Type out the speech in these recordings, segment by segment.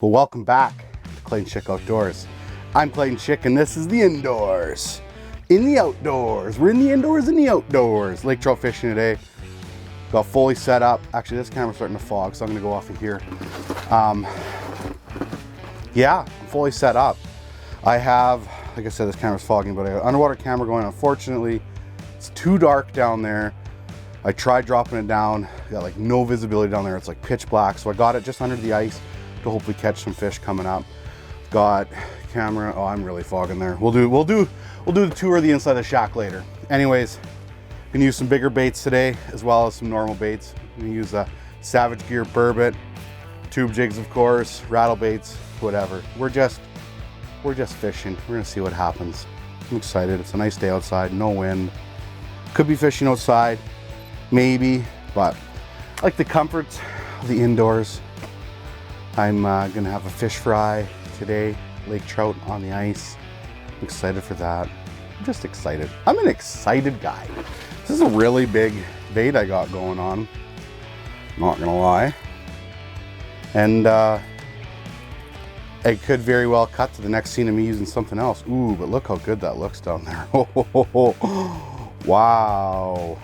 Well, welcome back to Clayton Schick Outdoors. I'm Clayton Schick, and this is the indoors. In the outdoors. We're in the indoors, in the outdoors. Lake trout fishing today. Got fully set up. Actually, this camera's starting to fog, so I'm gonna go off of here. Yeah, I'm fully set up. I have, like I said, this camera's fogging, but I have an underwater camera going. Unfortunately, it's too dark down there. I tried dropping it down. Got like no visibility down there. It's like pitch black. So I got it just under the ice to hopefully catch some fish coming up. Got camera. Oh, I'm really fogging there. We'll do the tour of the inside of the shack later. Anyways, gonna use some bigger baits today as well as some normal baits. I'm gonna use a Savage Gear burbot, tube jigs, of course, rattle baits, whatever. We're just fishing. We're gonna see what happens. I'm excited. It's a nice day outside, no wind. Could be fishing outside, maybe, but I like the comforts of the indoors. I'm gonna have a fish fry today, lake trout on the ice. I'm excited for that. I'm just excited. I'm an excited guy. This is a really big bait I got going on, not gonna lie. And it could very well cut to the next scene of me using something else. Ooh, but look how good that looks down there. Wow.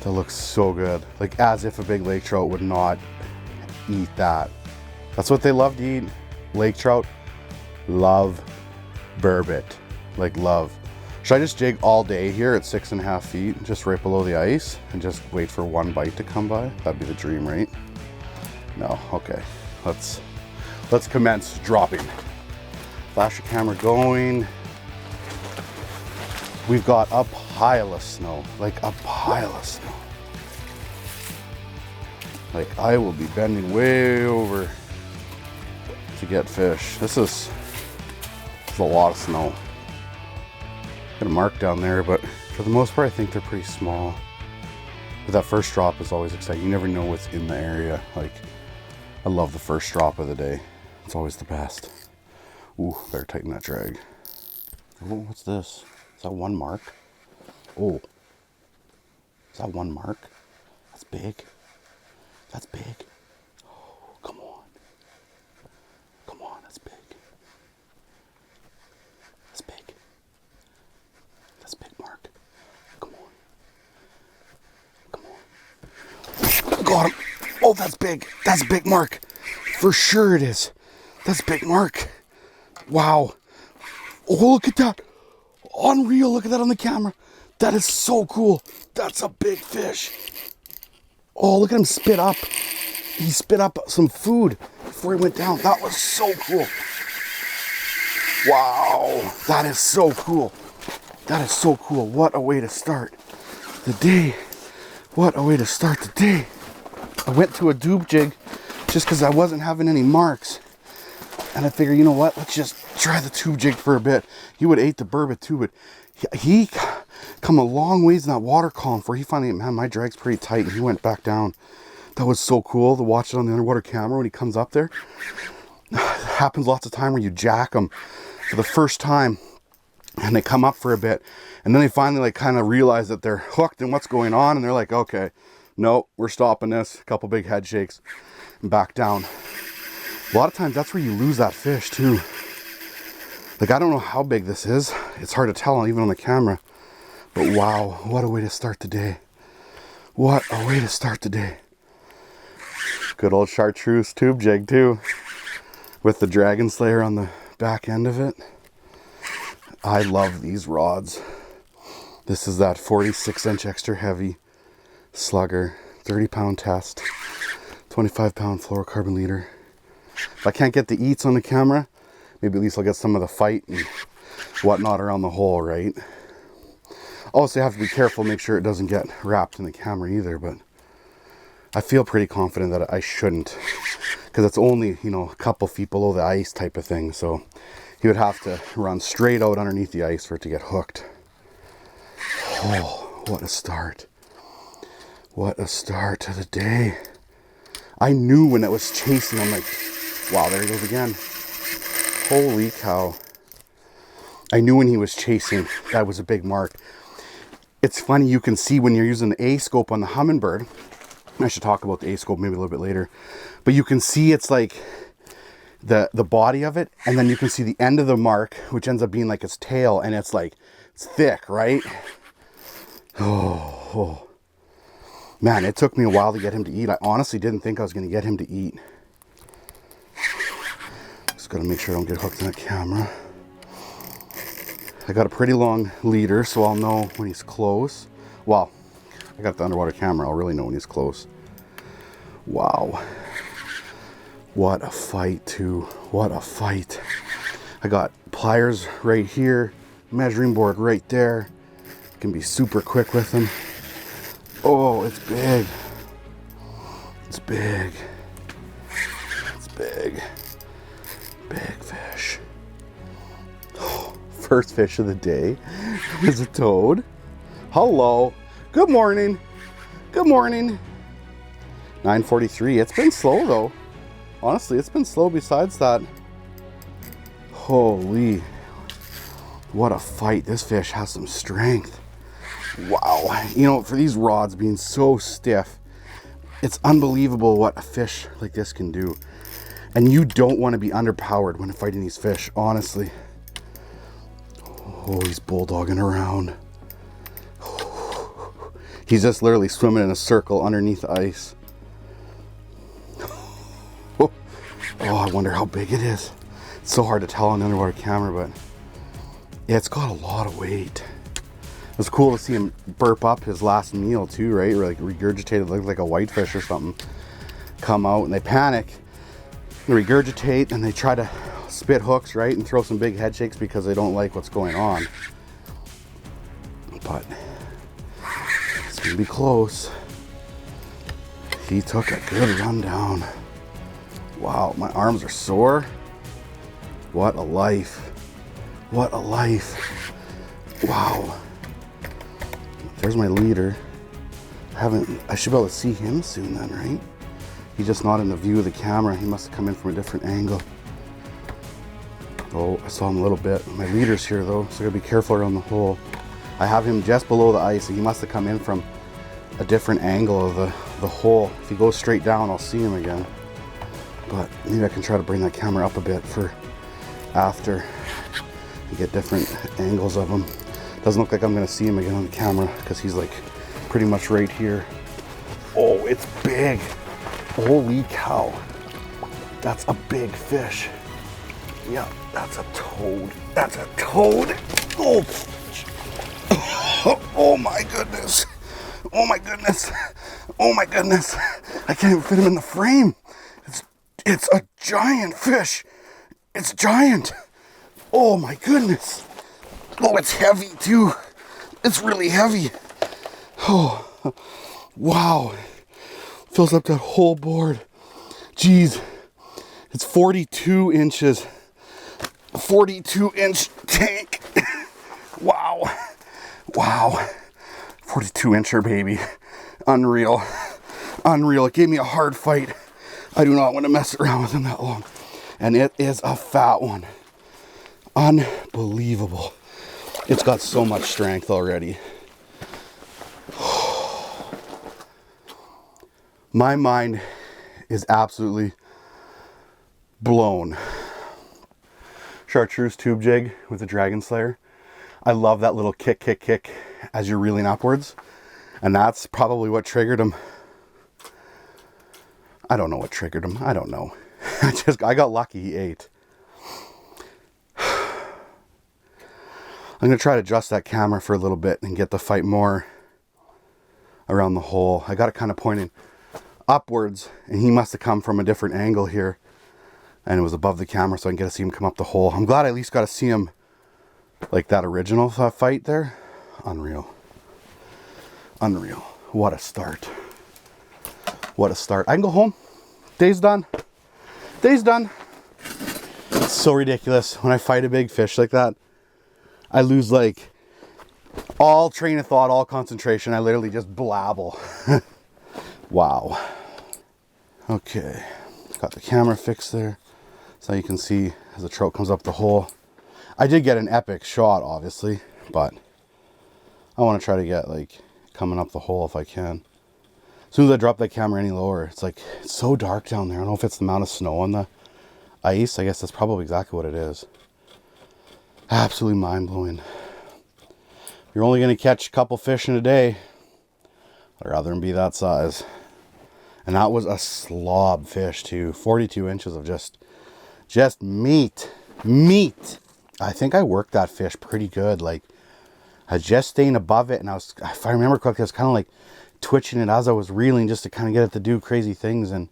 That looks so good. Like as if a big lake trout would not eat that. That's what they love to eat. Lake trout love burbot. Like love. Should I just jig all day here at 6.5 feet, just right below the ice, and just wait for one bite to come by? That'd be the dream, right? No, okay. Let's commence dropping. Flash the camera going. We've got a pile of snow, like a pile of snow. Like I will be bending way over to get fish. This is a lot of snow. Got a mark down there, but for the most part, I think they're pretty small. But that first drop is always exciting. You never know what's in the area. Like, I love the first drop of the day. It's always the best. Ooh, better tighten that drag. Oh, what's this? Is that one mark? Oh, is that one mark? That's big. That's big. Oh, come on. Come on, that's big. That's big. That's big, Mark. Come on. Come on. Got him. Oh, that's big. That's big, Mark. For sure it is. That's big, Mark. Wow. Oh, look at that. Unreal. Look at that on the camera. That is so cool. That's a big fish. Oh, look at him spit up. He spit up some food before he went down. That was so cool. Wow. That is so cool. That is so cool. What a way to start the day. What a way to start the day. I went to a dupe jig just because I wasn't having any marks. And I figured, you know what? Let's just try the tube jig for a bit. He would ate the burbot too, but he come a long ways in that water column before he finally, man, my drag's pretty tight, and he went back down. That was so cool to watch it on the underwater camera when he comes up there. It happens lots of time where you jack them for the first time and they come up for a bit, and then they finally like kind of realize that they're hooked and what's going on, and they're like, okay, no, we're stopping this. A couple big head shakes and back down. A lot of times that's where you lose that fish too. Like, I don't know how big this is. It's hard to tell even on the camera. But wow, what a way to start the day. What a way to start the day. Good old chartreuse tube jig too, with the Dragon Slayer on the back end of it. I love these rods. This is that 46-inch extra heavy Slugger, 30-pound test, 25-pound fluorocarbon leader. If I can't get the eats on the camera, maybe at least I'll get some of the fight and whatnot around the hole, right? Also, you have to be careful, make sure it doesn't get wrapped in the camera either, but I feel pretty confident that I shouldn't, because it's only, you know, a couple feet below the ice type of thing, so he would have to run straight out underneath the ice for it to get hooked. Oh, what a start. What a start to the day. I knew when it was chasing, I'm like, wow, there he goes again. Holy cow. I knew when he was chasing, that was a big mark. It's funny, you can see when you're using the A scope on the Humminbird, I should talk about the A-scope maybe a little bit later. But you can see it's like the body of it, and then you can see the end of the mark, which ends up being like its tail, and it's like, it's thick, right? Oh. Man, it took me a while to get him to eat. I honestly didn't think I was going to get him to eat. Just got to make sure I don't get hooked in that camera. I got a pretty long leader, so I'll know when he's close. Well, I got the underwater camera. I'll really know when he's close. Wow. What a fight, too. What a fight. I got pliers right here. Measuring board right there. Can be super quick with them. Oh, it's big. It's big. It's big. Big fish. Oh, first fish of the day is a toad. Hello. Good morning. Good morning. 9:43. It's been slow though. Honestly, it's been slow besides that. Holy. What a fight. This fish has some strength. Wow. You know, for these rods being so stiff, it's unbelievable what a fish like this can do. And you don't want to be underpowered when fighting these fish, honestly. Oh, he's bulldogging around. He's just literally swimming in a circle underneath the ice. Oh, I wonder how big it is. It's so hard to tell on the underwater camera, but yeah, it's got a lot of weight. It was cool to see him burp up his last meal too, right? Or like regurgitated, like a whitefish or something. Come out and they panic, they regurgitate, and they try to spit hooks, right? And throw some big head shakes because they don't like what's going on. But it's gonna be close. He took a good run down. Wow, my arms are sore. What a life. What a life. Wow. There's my leader. I should be able to see him soon then, right? He's just not in the view of the camera. He must have come in from a different angle. Oh, I saw him a little bit. My leader's here though, so I gotta be careful around the hole. I have him just below the ice, so he must have come in from a different angle of the hole. If he goes straight down, I'll see him again. But maybe I can try to bring that camera up a bit for after. You get different angles of him. Doesn't look like I'm gonna see him again on the camera because he's like pretty much right here. Oh, it's big. Holy cow. That's a big fish. Yeah, that's a toad. That's a toad. Oh, oh my goodness. Oh my goodness. Oh my goodness. I can't even fit him in the frame. It's a giant fish. It's giant. Oh my goodness. Oh, it's heavy too. It's really heavy. Oh, wow. Fills up that whole board. Jeez. It's 42 inches. 42-inch tank. Wow. Wow. 42-incher, baby. Unreal. Unreal. It gave me a hard fight. I do not want to mess around with him that long. And it is a fat one. Unbelievable. It's got so much strength already. My mind is absolutely blown. Chartreuse tube jig with a dragon slayer. I love that little kick as you're reeling upwards. And that's probably what triggered him. I don't know what triggered him. I don't know. I got lucky he ate. I'm going to try to adjust that camera for a little bit and get the fight more around the hole. I got it kind of pointing upwards, and he must have come from a different angle here. And it was above the camera, so I can get to see him come up the hole. I'm glad I at least got to see him like that original fight there. Unreal. Unreal. What a start. What a start. I can go home. Day's done. Day's done. It's so ridiculous when I fight a big fish like that. I lose like all train of thought, all concentration. I literally just blabble. Wow. Okay, got the camera fixed there. So you can see as the trout comes up the hole. I did get an epic shot, obviously, but I want to try to get like coming up the hole if I can. As soon as I drop that camera any lower, it's like, it's so dark down there. I don't know if it's the amount of snow on the ice. I guess that's probably exactly what it is. Absolutely mind-blowing. You're only going to catch a couple fish in a day. I'd rather them be that size. And that was a slob fish too. 42 inches of just meat. Meat. I think I worked that fish pretty good. Like, I was just staying above it, and I was, if I remember correctly, I was kind of like twitching it as I was reeling just to kind of get it to do crazy things. And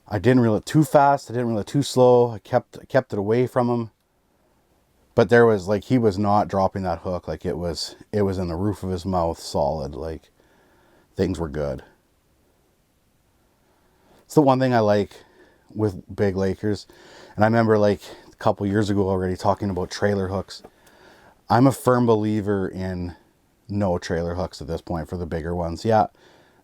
I didn't reel it too fast. I didn't reel it too slow. I kept it away from him. But there was, like, he was not dropping that hook. Like, it was in the roof of his mouth solid. Like, things were good. It's the one thing I like with big Lakers. And I remember, like, a couple years ago already talking about trailer hooks. I'm a firm believer in no trailer hooks at this point for the bigger ones. Yeah,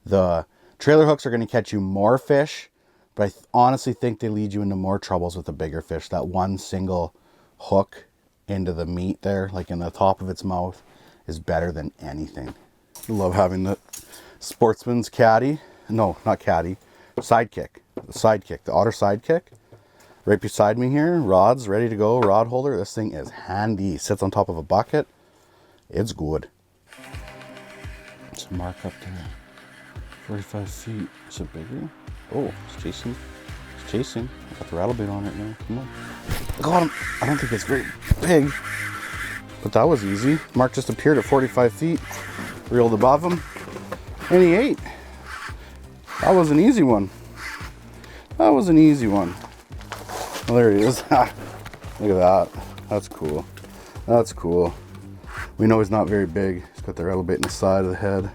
the trailer hooks are going to catch you more fish, but I honestly think they lead you into more troubles with the bigger fish. That one single hook into the meat there, like in the top of its mouth, is better than anything. I love having the sportsman's caddy. No, not caddy. Sidekick. The sidekick. The Otter sidekick. Right beside me here. Rods ready to go. Rod holder. This thing is handy. Sits on top of a bucket. It's good. It's a mark up there. 45 feet. Is it bigger? Oh, it's chasing. It's chasing. I got the rattle bait on it now. Come on. Got him. I don't think it's very big, but that was easy. Mark just appeared at 45 feet. Reeled above him, and he ate. That was an easy one. That was an easy one. Well, there he is. Look at that. That's cool. That's cool. We know he's not very big. He's got the rattle bait in the side of the head.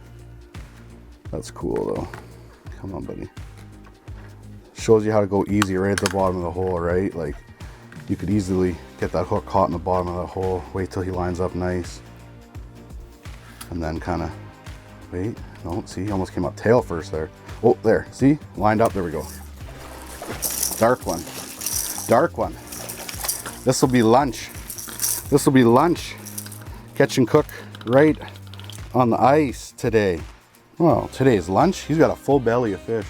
That's cool though. Come on, buddy. Shows you how to go easy right at the bottom of the hole, right? Like, you could easily get that hook caught in the bottom of the hole. Wait till he lines up nice. And then kind of, wait, no, see, he almost came up tail first there. Oh, there, see, lined up, there we go. Dark one, dark one. This will be lunch. This will be lunch. Catch and cook right on the ice today. Well, today's lunch, he's got a full belly of fish.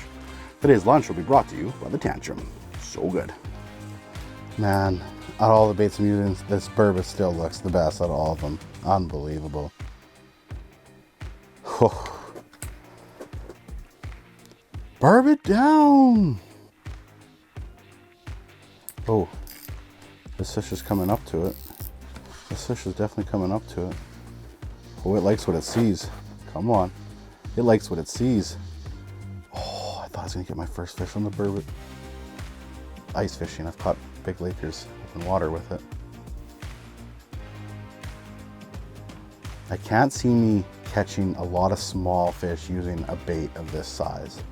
Today's lunch will be brought to you by the Tantrum. So good. Man, out of all the baits I'm using, this burbot still looks the best out of all of them. Unbelievable. Oh. Burbot down. Oh, this fish is coming up to it. This fish is definitely coming up to it. Oh, it likes what it sees. Come on. It likes what it sees. Oh, I thought I was gonna get my first fish on the burbot. Ice fishing. I've caught big Lakers in water with it. I can't see me catching a lot of small fish using a bait of this size.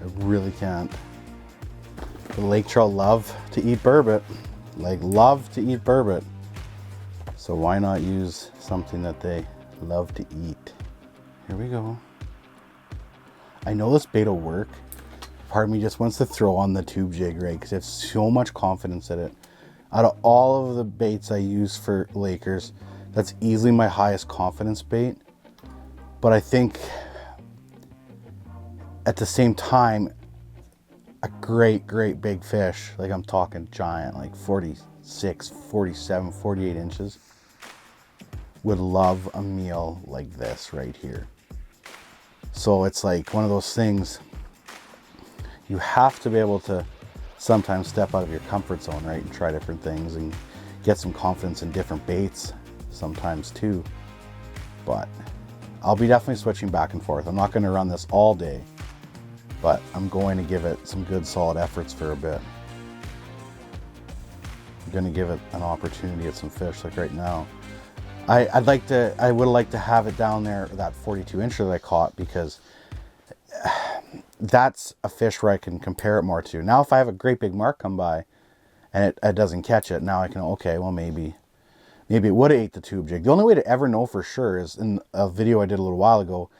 I really can't. The lake trout love to eat burbot. Like, love to eat burbot. So why not use something that they love to eat? Here we go. I know this bait will work. Part of me just wants to throw on the tube jig, right? Because I have so much confidence in it. Out of all of the baits I use for Lakers, that's easily my highest confidence bait. But I think at the same time, a great big fish, like I'm talking giant, like 46, 47, 48 inches, would love a meal like this right here. So it's like one of those things, you have to be able to sometimes step out of your comfort zone, right? And try different things and get some confidence in different baits sometimes too. But I'll be definitely switching back and forth. I'm not going to run this all day, but I'm going to give it some good solid efforts for a bit. I'm going to give it an opportunity at some fish like right now. I would like to have it down there, that 42 incher that I caught, because that's a fish where I can compare it more to. Now, if I have a great big mark come by and it doesn't catch it, now I can, okay, well, maybe it would have ate the tube jig. The only way to ever know for sure is in a video I did a little while ago,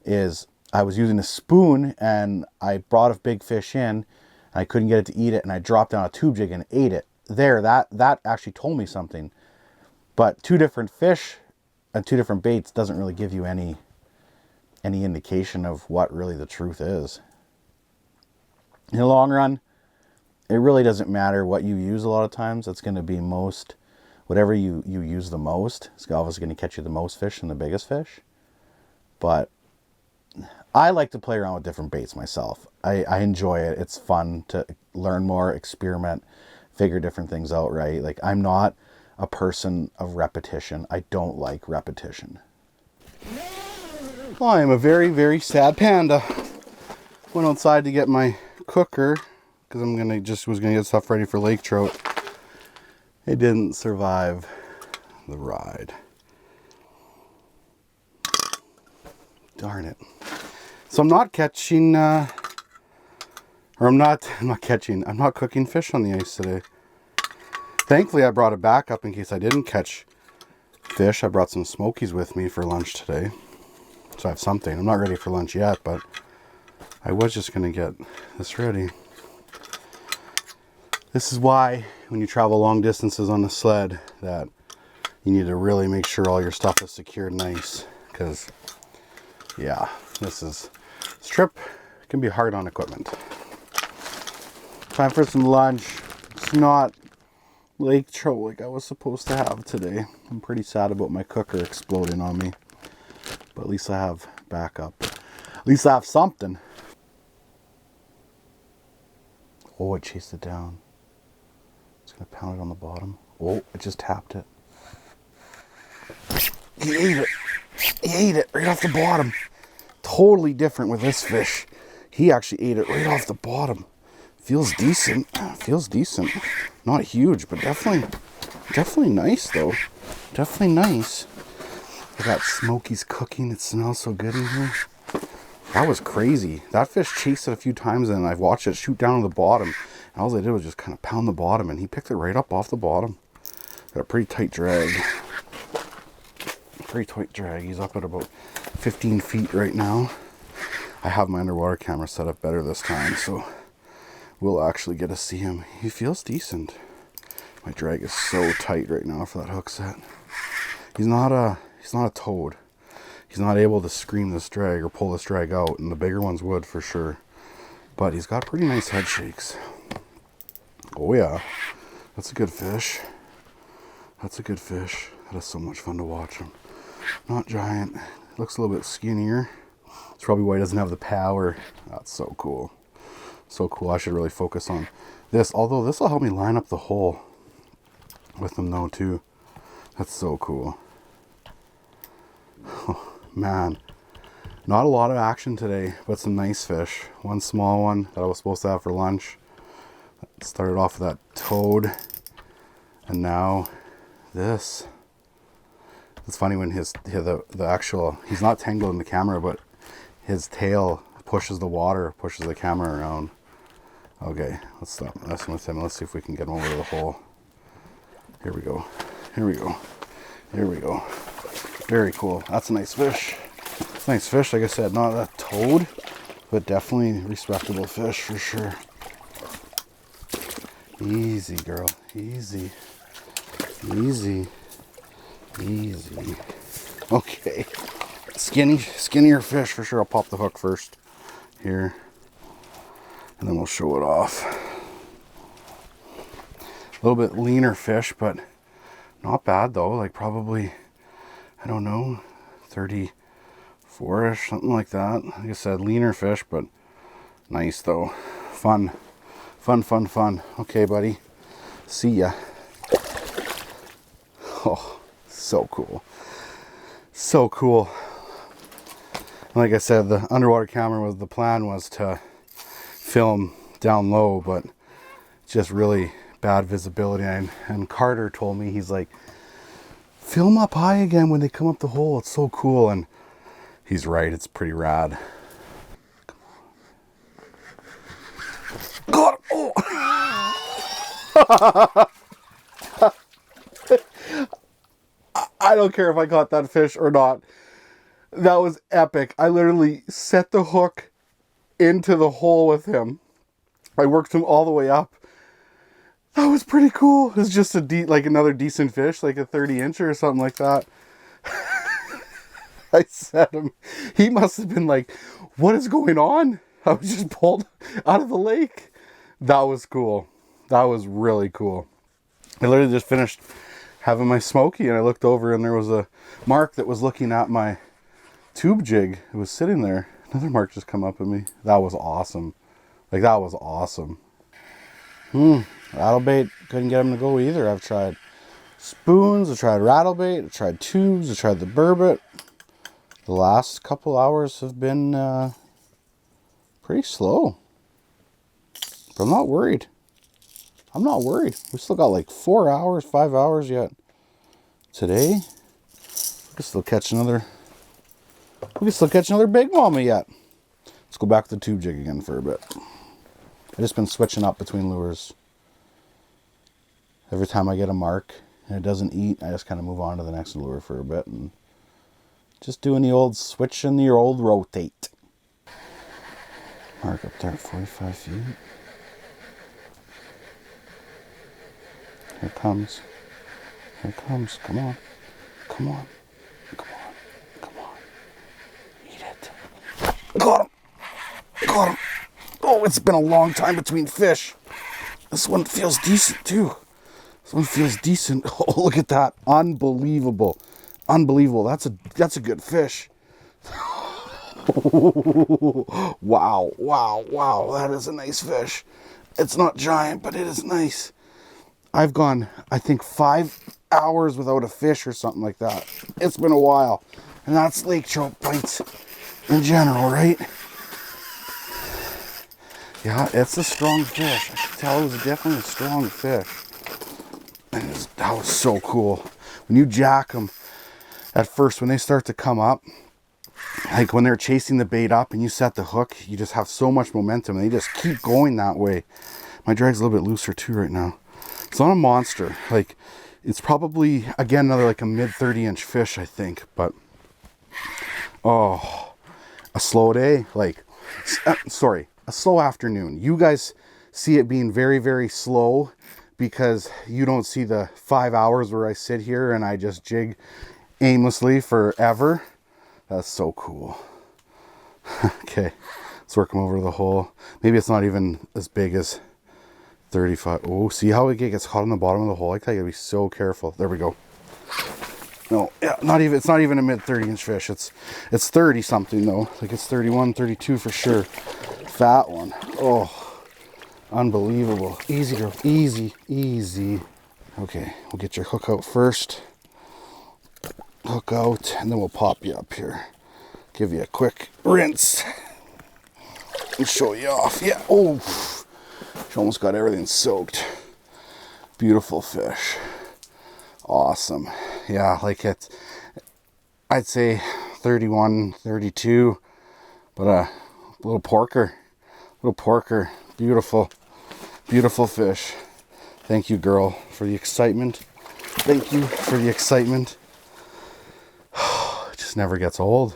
is I was using a spoon and I brought a big fish in and I couldn't get it to eat it, and I dropped down a tube jig and ate it. There, that actually told me something. But two different fish and two different baits doesn't really give you any any indication of what really the truth is. In the long run, it really doesn't matter what you use a lot of times. It's going to be whatever you use the most, it's obviously going to catch you the most fish and the biggest fish. But I like to play around with different baits myself. I enjoy it. It's fun to learn more, experiment, figure different things out, right? Like, I'm not a person of repetition. I don't like repetition. I am a very, very sad panda. Went outside to get my cooker because was gonna get stuff ready for lake trout. It didn't survive the ride. Darn it. So I'm not catching, I'm not cooking fish on the ice today. Thankfully, I brought it back up in case I didn't catch fish. I brought some smokies with me for lunch today. So I have something. I'm not ready for lunch yet, but I was just going to get this ready. This is why when you travel long distances on the sled that you need to really make sure all your stuff is secured nice. Because, yeah, this trip can be hard on equipment. Time for some lunch. It's not lake trout like I was supposed to have today. I'm pretty sad about my cooker exploding on me. But at least I have backup. At least I have something. Oh, I chased it down. It's going to pound it on the bottom. Oh, it just tapped it. He ate it. He ate it right off the bottom. Totally different with this fish. He actually ate it right off the bottom. Feels decent. Feels decent. Not huge, but definitely nice though. Definitely nice. I got smokies cooking. It smells so good in here. That was crazy. That fish chased it a few times and I've watched it shoot down to the bottom. And all I did was just kind of pound the bottom and he picked it right up off the bottom. Got a pretty tight drag. Pretty tight drag. He's up at about 15 feet right now. I have my underwater camera set up better this time, so we'll actually get to see him. He feels decent. My drag is so tight right now for that hook set. He's not a toad. He's not able to scream this drag or pull this drag out, and the bigger ones would for sure. But he's got pretty nice head shakes. Oh yeah, that's a good fish. That's a good fish. That is so much fun to watch him. Not giant. Looks a little bit skinnier. It's probably why he doesn't have the power. That's so cool. So cool. I should really focus on this. Although this will help me line up the hole with them though too. That's so cool. Oh, man. Not a lot of action today, but some nice fish. One small one that I was supposed to have for lunch. Started off with that toad. And now this. It's funny when he's not tangled in the camera, but his tail pushes the water, pushes the camera around. Okay, let's stop messing with him. Let's see if we can get him over to the hole. Here we go. Here we go. Here we go. Very cool. That's a nice fish. It's a nice fish. Like I said, not a toad, but definitely respectable fish for sure. Easy, girl. Easy. Easy. Easy. Okay. Skinnier fish for sure. I'll pop the hook first here. And then we'll show it off. A little bit leaner fish, but not bad though. Like probably, I don't know, 34-ish, something like that. Like I said, leaner fish, but nice though. Fun. Fun, fun, fun. Okay, buddy. See ya. Oh. So cool. So cool. Like I said, the underwater camera the plan was to film down low, but just really bad visibility. And Carter told me, he's like, film up high again when they come up the hole. It's so cool. And he's right. It's pretty rad. God. Oh. I don't care if I caught that fish or not. That was epic. I literally set the hook into the hole with him. I worked him all the way up. That was pretty cool. It was just like another decent fish, like a 30-incher or something like that. I said him. He must have been like, what is going on? I was just pulled out of the lake. That was cool. That was really cool. I literally just finished having my smoky and I looked over and there was a mark that was looking at my tube jig. It was sitting there. Another mark just come up at me. That was awesome. Like, that was awesome. Rattle bait, couldn't get him to go either. I've tried spoons, I've tried rattle bait, I've tried tubes, I've tried the burbot. The last couple hours have been pretty slow. But I'm not worried. I'm not worried. We still got like 4 hours, 5 hours yet. Today, we can still catch another big mama yet. Let's go back to the tube jig again for a bit. I've just been switching up between lures. Every time I get a mark and it doesn't eat, I just kind of move on to the next lure for a bit and just doing the old switch and the old rotate. Mark up there at 45 feet. Here it comes. Here it comes. Come on. Come on. Come on. Come on. Eat it. Got him. Got him. Oh, it's been a long time between fish. This one feels decent too. This one feels decent. Oh, look at that. Unbelievable. Unbelievable. That's a good fish. Wow. Wow. Wow. That is a nice fish. It's not giant, but it is nice. I've gone, I think, 5 hours without a fish or something like that. It's been a while. And that's lake trout bites in general, right? Yeah, it's a strong fish. I could tell it was definitely a strong fish. And that was so cool. When you jack them, at first, when they start to come up, like when they're chasing the bait up and you set the hook, you just have so much momentum and they just keep going that way. My drag's a little bit looser too right now. It's not a monster. Like, it's probably, again, another like a mid 30-inch fish, I think. But, oh, a slow day. Like, sorry, a slow afternoon. You guys see it being very, very slow because you don't see the 5 hours where I sit here and I just jig aimlessly forever. That's so cool. Okay, let's work them over the hole. Maybe it's not even as big as 35. Oh, see how it gets caught on the bottom of the hole like that? You gotta be so careful. There we go. No, yeah, not even. It's not even a mid 30-inch fish. It's 30 something though. Like it's 31, 32 for sure. Fat one. Oh, unbelievable. Easy, girl. Easy, easy. Okay, we'll get your hook out first. Hook out, and then we'll pop you up here. Give you a quick rinse and show you off. Yeah. Oh, she almost got everything soaked. Beautiful fish. Awesome. Yeah, like it. I'd say 31, 32, but a little porker. Beautiful, beautiful fish. Thank you, girl, for the excitement. Thank you for the excitement. It just never gets old.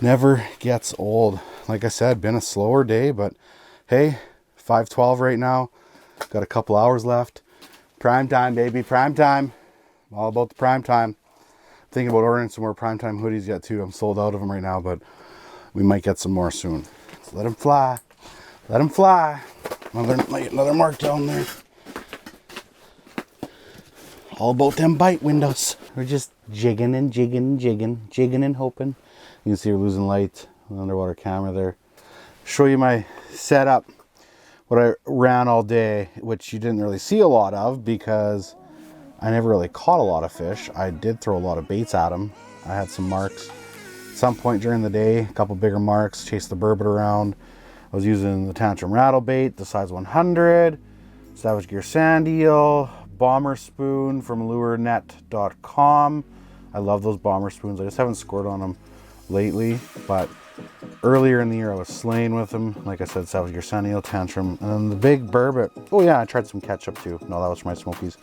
Never gets old. Like I said, been a slower day, but hey, 5:12 right now. Got a couple hours left. Prime time, baby, prime time. All about the prime time. Thinking about ordering some more prime time hoodies yet too. I'm sold out of them right now, but we might get some more soon. So let them fly. Let them fly. Another mark down there. All about them bite windows. We're just jigging and jigging and jigging. Jigging and hoping. You can see we're losing light. Underwater camera there. Show you my setup. What I ran all day, which you didn't really see a lot of because I never really caught a lot of fish. I did throw a lot of baits at them. I had some marks. At some point during the day, a couple bigger marks, chased the burbot around. I was using the Tantrum rattle bait, the size 100, Savage Gear sand eel, bomber spoon from lurenet.com. I love those bomber spoons. I just haven't scored on them lately, but earlier in the year I was slaying with them. Like I said, Savage Gear sand eel, Tantrum, and then the big burbot. Oh yeah, I tried some ketchup too. No, that was for my smokies.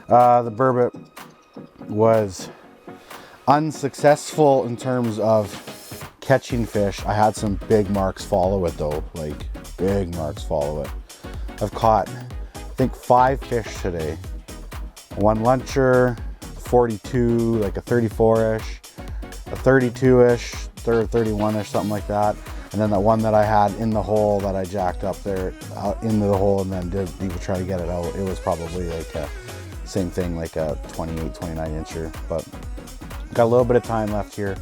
The burbot was unsuccessful in terms of catching fish. I had some big marks follow it though, like big marks follow it. I've caught, I think 5 fish today. One luncher, 42, like a 34-ish, a 32-ish, 31-ish, something like that. And then the one that I had in the hole that I jacked up there out into the hole and then did even try to get it out, it was probably like a same thing, like a 28, 29 incher. But got a little bit of time left here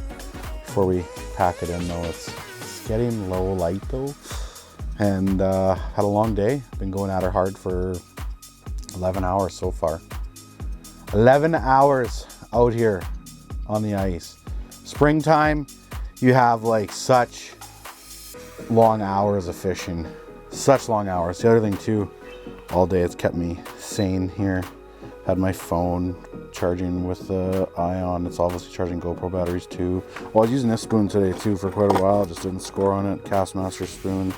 before we pack it in though. It's getting low light though. And had a long day. Been going at her hard for 11 hours so far. 11 hours out here on the ice. Springtime, you have like such long hours of fishing, such long hours. The other thing too, all day it's kept me sane here. Had my phone charging with the ion. It's obviously charging GoPro batteries too. Well, I was using this spoon today too for quite a while. Just didn't score on it. Castmaster spoon.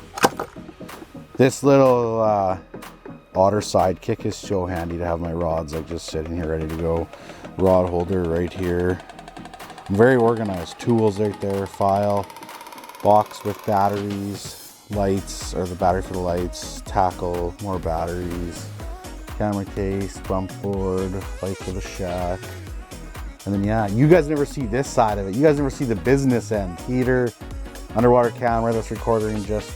This little Otter sidekick is so handy to have my rods like just sitting here ready to go. Rod holder right here. Very organized. Tools right there. File. Box with batteries, lights, or the battery for the lights, tackle, more batteries, camera case, bump board, light for the shack. And then yeah, you guys never see this side of it. You guys never see the business end. Heater, underwater camera that's recording just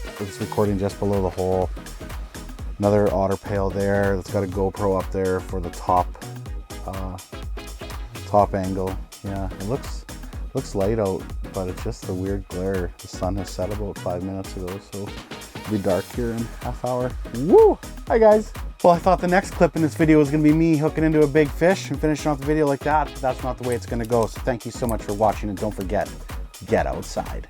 below the hole. Another otter pail there that's got a GoPro up there for the top angle. Yeah, it looks light out, but it's just a weird glare. The sun has set about 5 minutes ago, so it'll be dark here in half hour. Woo! Hi guys. Well, I thought the next clip in this video was gonna be me hooking into a big fish and finishing off the video like that, but that's not the way it's gonna go. So thank you so much for watching, and don't forget, get outside.